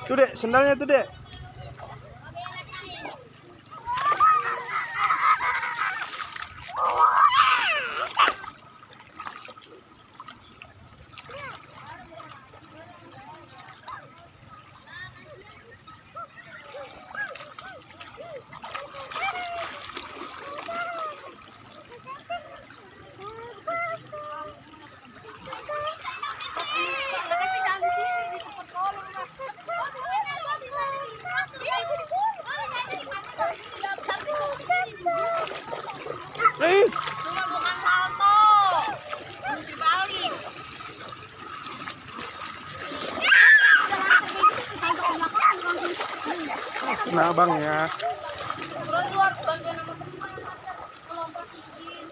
Tuh dek, sendalnya tuh dek. Cuma bukan salto. Dibalik. Nah bang ya. Terus lu harus bantuin sama teman melompat izin.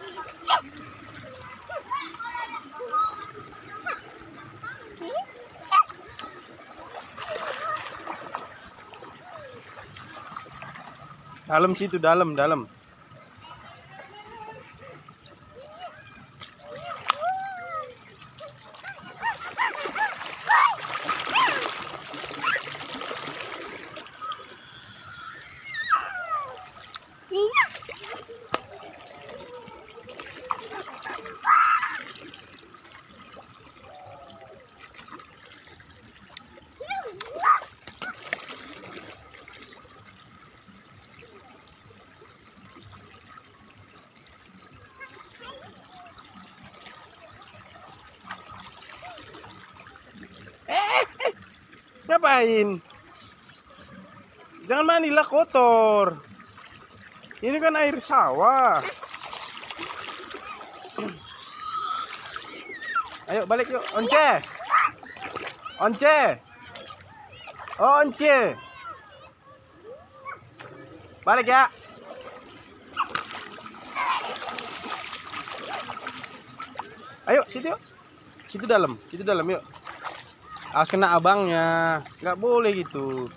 Dalam situ, dalam. Ngapain? Jangan mandilah kotor. Ini kan air sawah. Ayo balik yuk, Once. Once. Oh, Once. Balik ya. Ayo, situ yuk. Situ dalam yuk. Harus kena abangnya, nggak boleh gitu.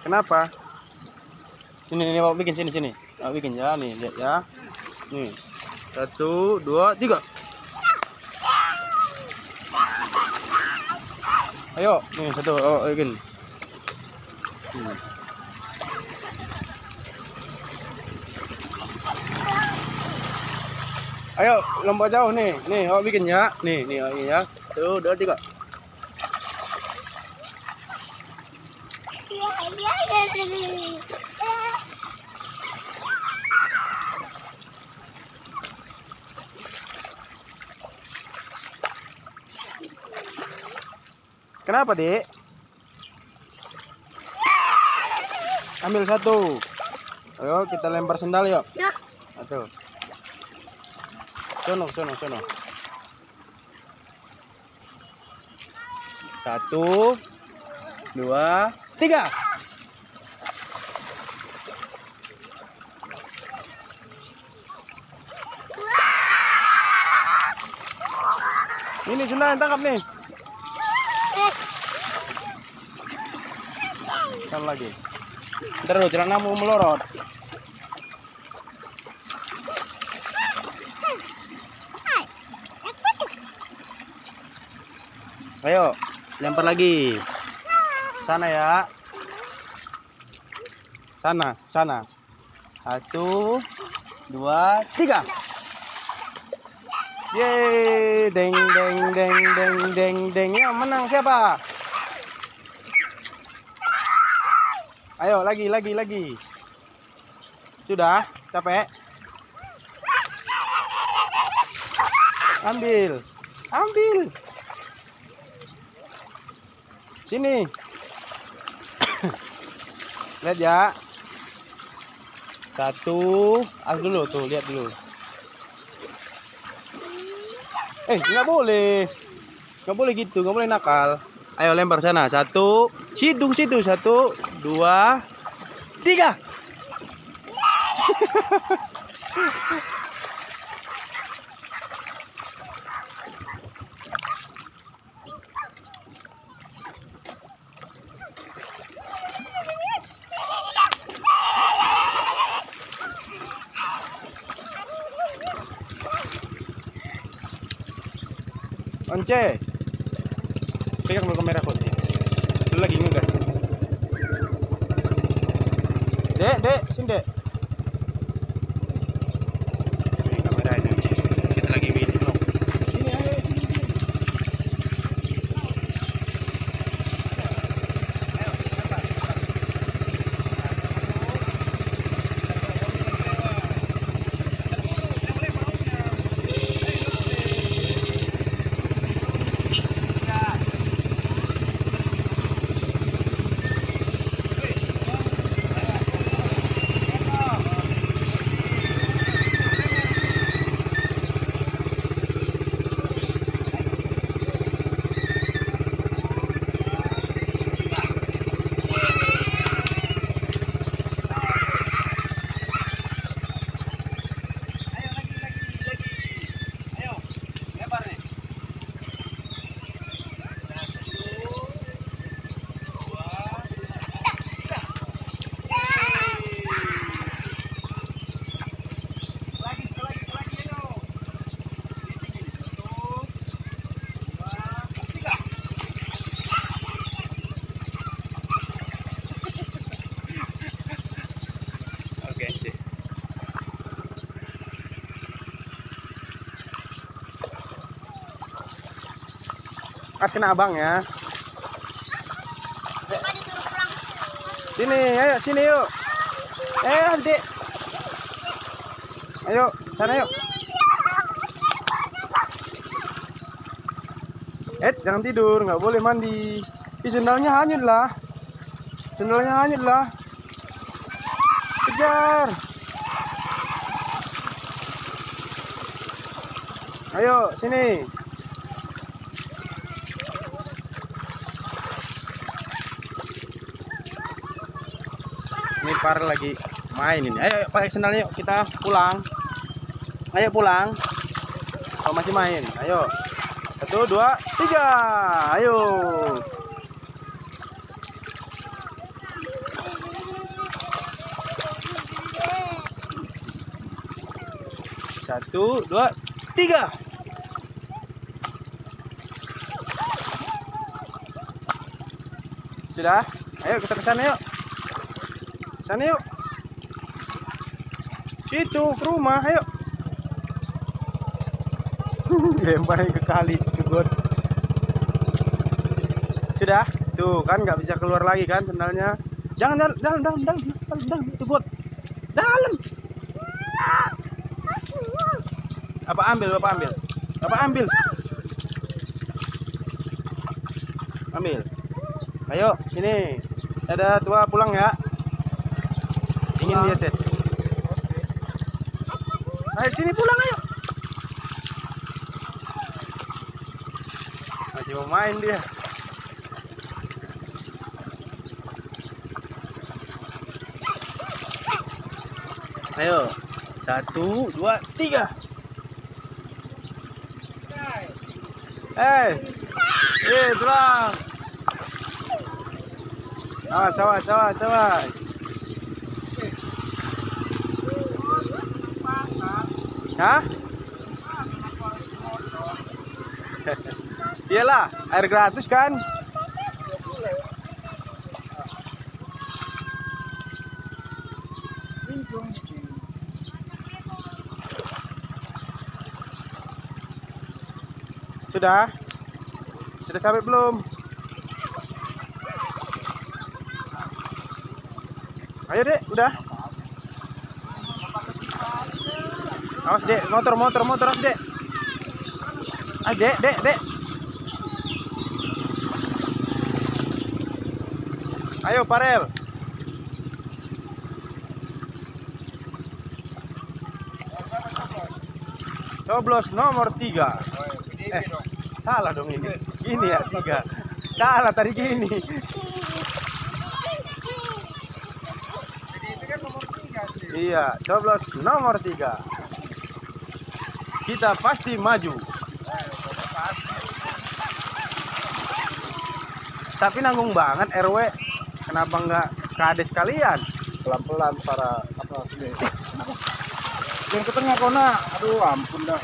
Kenapa? Ini mau bikin sini. Mau bikin ya, nih lihat ya. Nih, 1, 2, 3. Ayo, nih 1, oh bikin. Ayo, lompat jauh nih. Nih, oh bikin ya. Nih oh, ya. 1, 2, 3. Kenapa, Dek? Ambil 1. Ayo, kita lempar sendal yuk. Aduh. Sono. 1, 2, 3. Ini sendal yang tangkap nih. Kan lagi. Ntar lu celanamu melorot. Ayo, lempar lagi. Sana ya. Sana. 1, 2, 3. Yeay, deng. Ya, menang siapa? Ayo, lagi. Sudah, capek? Ambil. Sini. Lihat ya. 1, dulu tuh, lihat dulu. Nggak boleh gitu, nggak boleh nakal. Ayo lempar sana. 1, situ. 1, 2, 3. Once. Pegang dulu kamera kok. Lu lagi ngegas. Dek, sini dek. Ini kamera ini Once. Kita lagi video vlog. Sini ayo sini. Pas kena abang ya. Sini, ayo sini yuk. Adik. Ayo, sana yuk. Jangan tidur, nggak boleh mandi. Sendalnya hanyut lah. Kejar. Ayo, sini. Ini Farel lagi main ini. Ayo pakai sendalnya yuk, kita pulang. Ayo pulang. Oh masih main. Ayo. 1, 2, 3. Ayo. Satu, dua, tiga. Sudah? Ayo kita ke sana yuk. Sana yuk. Itu ke rumah, ayo. Lemparin ke kali, ke got. Sudah? Tuh kan nggak bisa keluar lagi kan sendalnya. Jangan dalam itu got. Dalam. Bapak ambil. Ambil. Ayo sini. Ada tua pulang ya. Ingin dia tes. Ayo sini pulang ayo. Masih mau main dia. Ayo. 1, 2, 3. Pulang. Awas. Hah? Iyalah, air gratis kan? Sudah? Sudah sampai belum? Ayo dek, udah. Awas dek, motor awas dek. Ah dek. Ayo Farel. Coblos nomor 3. Salah dong ini. Gini ya 3. Salah tadi gini. Iya, coblos nomor 3. Kita pasti maju. Tapi nanggung banget RW. Kenapa nggak kades kalian? Pelan-pelan para apa sini. Yang ke tengah kona. Aduh, ampun dah.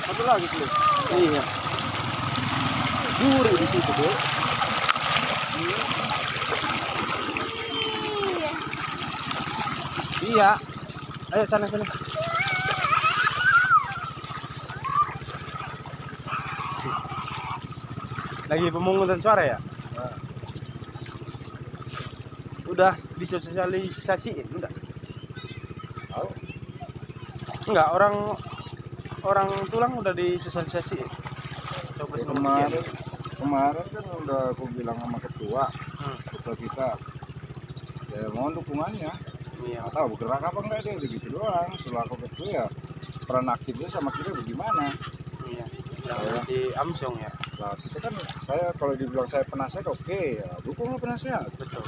Satu lagi tuh. Iya. Duri di situ, Dek. Iya. Ayo sana. Lagi pemungutan suara ya? Nah, Udah disosialisasiin, udah. tahu. Enggak, orang tulang udah disosialisasiin. Coba Kemarin kan udah aku bilang sama ketua kita ya mohon dukungannya. Iya. Nggak tahu bergerak apa enggak dia begitu doang. Setelah aku ketua ya peran aktifnya sama kita bagaimana. Iya. Jangan di Amsong ya. Nah kita kan saya kalau dibilang saya penasehat oke ya dukung penasehat. Betul.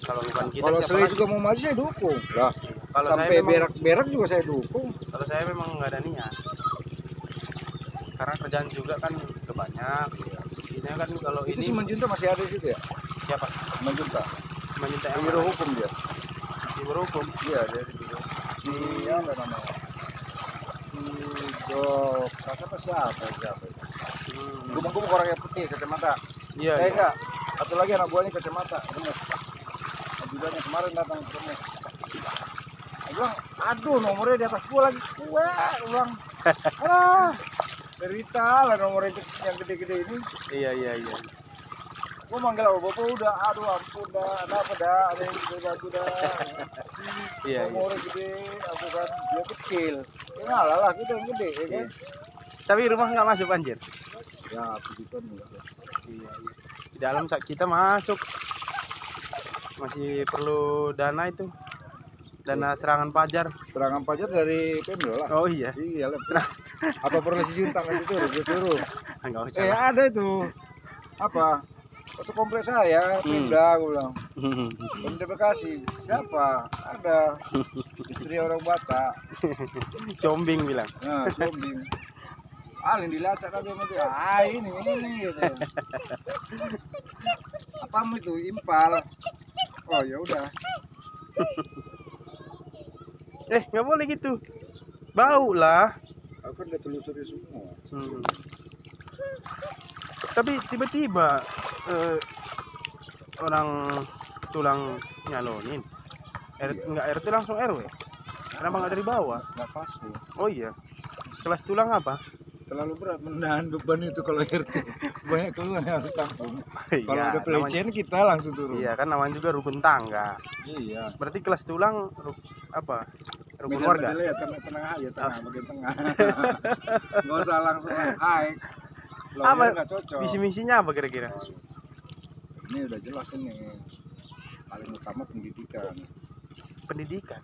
Kalau bukan kita Kalau siapa saya lagi? juga mau maju saya dukung lah. Kalau saya Sampai memang berak-berak juga saya dukung. kalau saya memang nggak ada niat. Karena kerjaan juga kan udah banyak. Ini kan kalau Itu ini si Manjunta masih ada di situ ya? siapa? Manjunta. Menyintai yang Biro mana? hukum dia. Di biro hukum. Iya dia di biro. Di apa namanya? Di siapa? Gubeng-gubeng orang yang putih kacamata. Iya. Eh enggak. Satu lagi anak buahnya kacamata. Gemes. Ajudannya kemarin datang gemes. Dia bilang, aduh nomornya di atas gua lagi. Wah, bilang. Ah, derita lah nomor itu yang gede-gede ini. Iya. Gua manggil bapak udah, aduh ampun dah, ada apa dah, ada yang gede baju dah. Iya. Nomornya gede, aku kan dia kecil. Ya ngalah lah kita yang gede, ya kan? Tapi rumah nggak masuk banjir. Ya, begitu enggak. Iya. Di dalam kita masuk. Masih perlu dana itu. Dana serangan pajar. Serangan pajak dari Pemda lah. Oh iya. Iya lah. Apa perlu si Junta nanti tuh gue suruh. Enggak usah. lah. Ada itu. Apa? Satu kompleks saya, Pemda gue bilang. Pemda Bekasi. Siapa? Ada. Istri orang Batak. Combing bilang. Nah, sombing. Alin dilacak aja sama dia. Ah ini gitu. Apamu itu impal. Oh ya udah. Nggak boleh gitu. Bau lah. Aku kan udah telusuri semua. Tapi tiba-tiba orang tulang nyalonin. Enggak RT langsung RW. Kenapa nggak dari bawah? Nggak pasti. Oh iya. Kelas tulang apa? Terlalu berat menahan beban itu kalau RT. Banyak keluhan yang harus tampung. Kalau Iya, udah pelecehan kita langsung turun. Iya kan namanya juga rukun tangga. Iya. Berarti kelas tulang apa? Rukun warga. Ya tengah aja, bagian tengah. Nggak usah langsung high. Apa? Nggak cocok. Visi-misinya apa kira-kira? Ini udah jelas ini. Paling utama pendidikan. Pendidikan.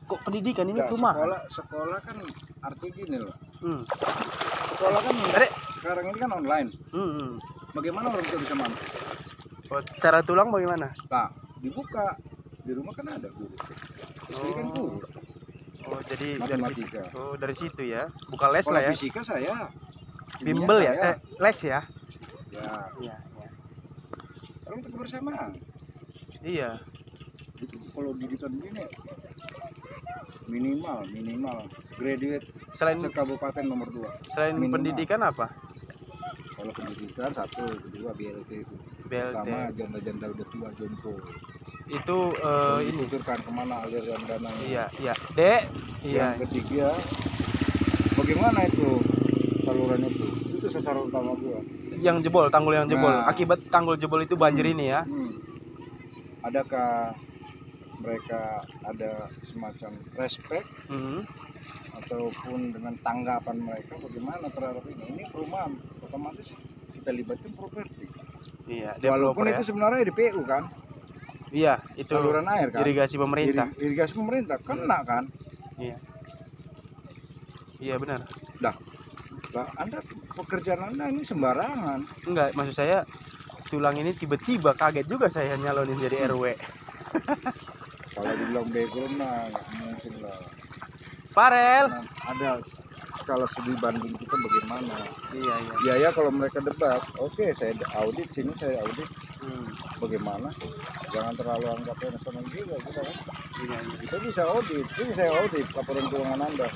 Kok pendidikan ini Nggak, perumahan? sekolah kan arti gini loh. Sekolah kan Dek. sekarang ini kan online. Bagaimana orang tua bisa mampu? Oh, cara tulang bagaimana? Nah, dibuka di rumah kan ada guru. Istri kan guru. Oh, jadi Matematika. dari situ ya. Buka les Kalau lah ya. fisika saya. Bimbel ya? Saya. Les ya? Ya, Iya. kalau untuk kebersamaan. Iya. Itu kalau didikan begini minimal graduate Selain kabupaten nomor 2. selain minimal. pendidikan apa? Kalau pendidikan satu, kedua BLT itu. BLT. Pertama janda-janda udah tua jompo. Itu ini. Dikucurkan kemana aliran dananya. Iya. Dek. Iya. Yang ketiga, bagaimana itu saluran itu? Itu sasaran utama gua. Yang jebol, tanggul yang jebol. Nah. Akibat tanggul jebol itu banjir ini ya. Adakah mereka ada semacam respect ataupun dengan tanggapan mereka bagaimana terhadap ini perumahan otomatis kita libatkan properti. Iya, Walaupun developer itu sebenarnya di PU kan. Iya, itu Saluran air kan. irigasi pemerintah. Irigasi pemerintah kena kan. Iya. Iya benar. Lah, Anda pekerjaan Anda ini sembarangan. Enggak, maksud saya tulang ini tiba-tiba kaget juga saya nyalonin jadi RW. Kalau dibilang background mah nggak mungkin lah. Farel. Nah, ada skala studi banding kita bagaimana. Iya. Ya kalau mereka debat, oke saya audit sini saya audit. Bagaimana? Jangan terlalu anggap sama juga kita kan. Iya. Kita bisa audit, ini saya audit laporan keuangan Anda.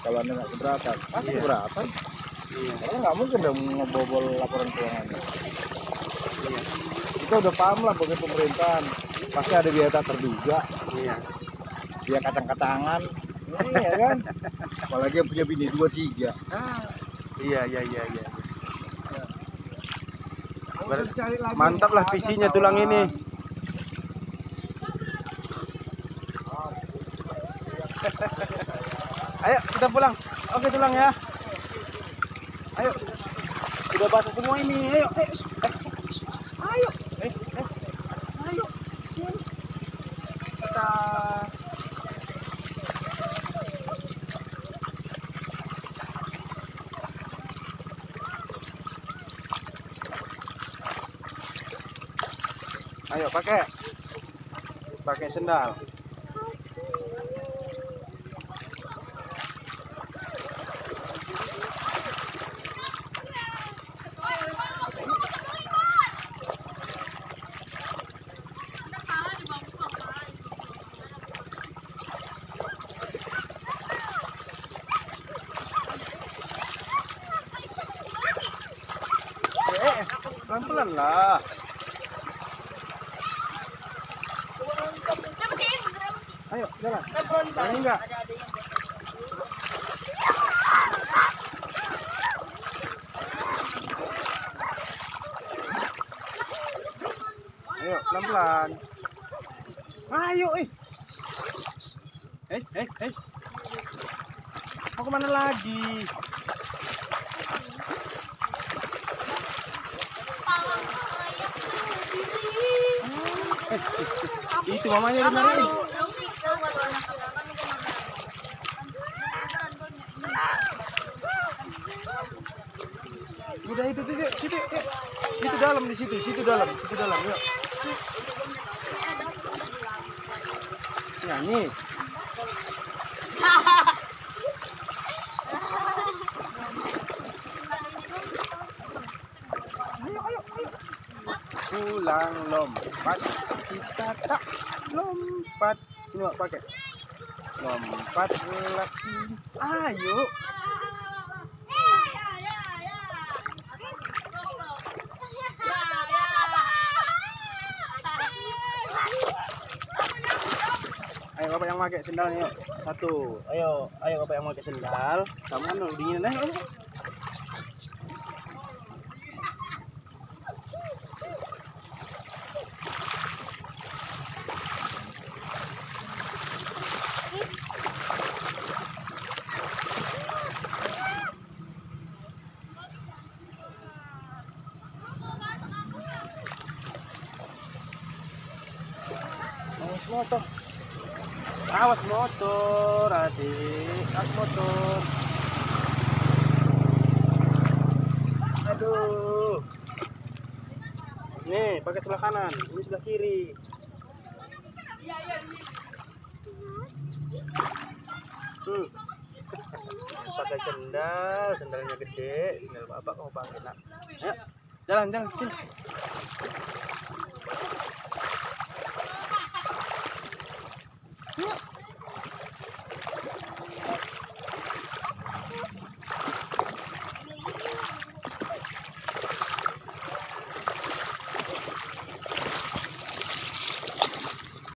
Kalau anda nggak keberatan, pasti Iya. keberatan. Iya. Karena nggak mungkin dong ngebobol laporan keuangannya. Iya. Kita udah paham lah bagi pemerintahan. Pasti ada biaya tak terduga, Iya. biaya kacang-kacangan. Ini ya kan. Apalagi yang punya bini 2-3. Iya, iya, iya, iya. Udah cari lagi. Mantap lah visinya tulang ini. Ayo kita pulang. Oke tulang ya. Ayo. Sudah basah semua ini. Ayo. Ayo. Ayo. Kita. Ayo pakai sendal. Pelan-pelan lah. Ayo jalan. Berani enggak? Ayo pelan-pelan. Ayo Mau kemana lagi? Itu mamanya dimarahin. Udah itu tuh, situ, itu dalam di situ dalam, yuk. Nyanyi. Ayo. Pulang lompat, si kakak lompat. Sini Wak, pakai. Lompat lagi. Ayo. Ayo bapak yang pakai sendalnya yuk. Satu. Ayo bapak yang pakai sendal. Kamu kan dingin ayo. Awas motor, adik. Awas motor. Aduh. Nih, pakai sebelah kanan. Ini sebelah kiri. Pakai sendalnya gede. Sendal bapak kamu pakai nak. Ayo, jalan sini. Yuk.